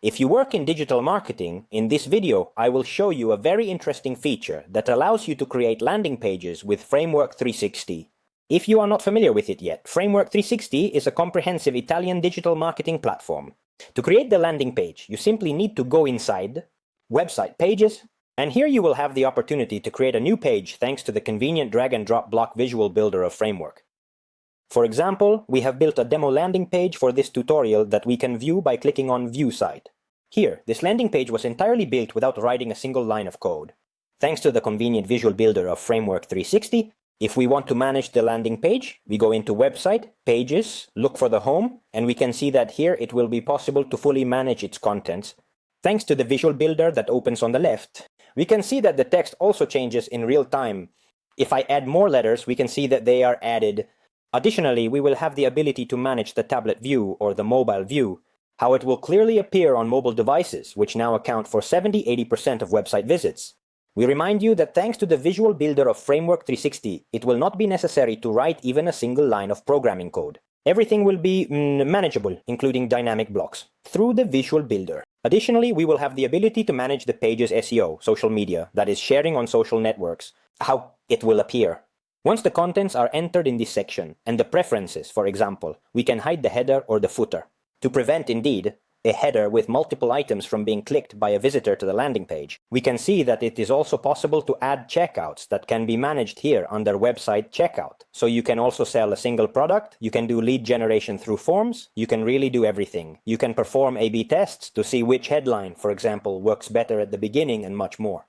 If you work in digital marketing, in this video I will show you a very interesting feature that allows you to create landing pages with Framework360. If you are not familiar with it yet, Framework360 is a comprehensive Italian digital marketing platform. To create the landing page, you simply need to go inside, Website Pages, and here you will have the opportunity to create a new page thanks to the convenient drag-and-drop block visual builder of Framework. For example, we have built a demo landing page for this tutorial that we can view by clicking on View Site. Here, this landing page was entirely built without writing a single line of code. Thanks to the convenient visual builder of Framework360, if we want to manage the landing page, we go into Website, Pages, look for the Home, and we can see that here it will be possible to fully manage its contents. Thanks to the visual builder that opens on the left, we can see that the text also changes in real time. If I add more letters, we can see that they are added. Additionally, we will have the ability to manage the tablet view or the mobile view, how it will clearly appear on mobile devices, which now account for 70–80% of website visits. We remind you that thanks to the visual builder of Framework360, it will not be necessary to write even a single line of programming code. Everything will be manageable, including dynamic blocks, through the visual builder. Additionally, we will have the ability to manage the page's SEO, social media, that is sharing on social networks, how it will appear. Once the contents are entered in this section, and the preferences, for example, we can hide the header or the footer. To prevent, indeed, a header with multiple items from being clicked by a visitor to the landing page, we can see that it is also possible to add checkouts that can be managed here under Website Checkout. So you can also sell a single product, you can do lead generation through forms, you can really do everything. You can perform A/B tests to see which headline, for example, works better at the beginning and much more.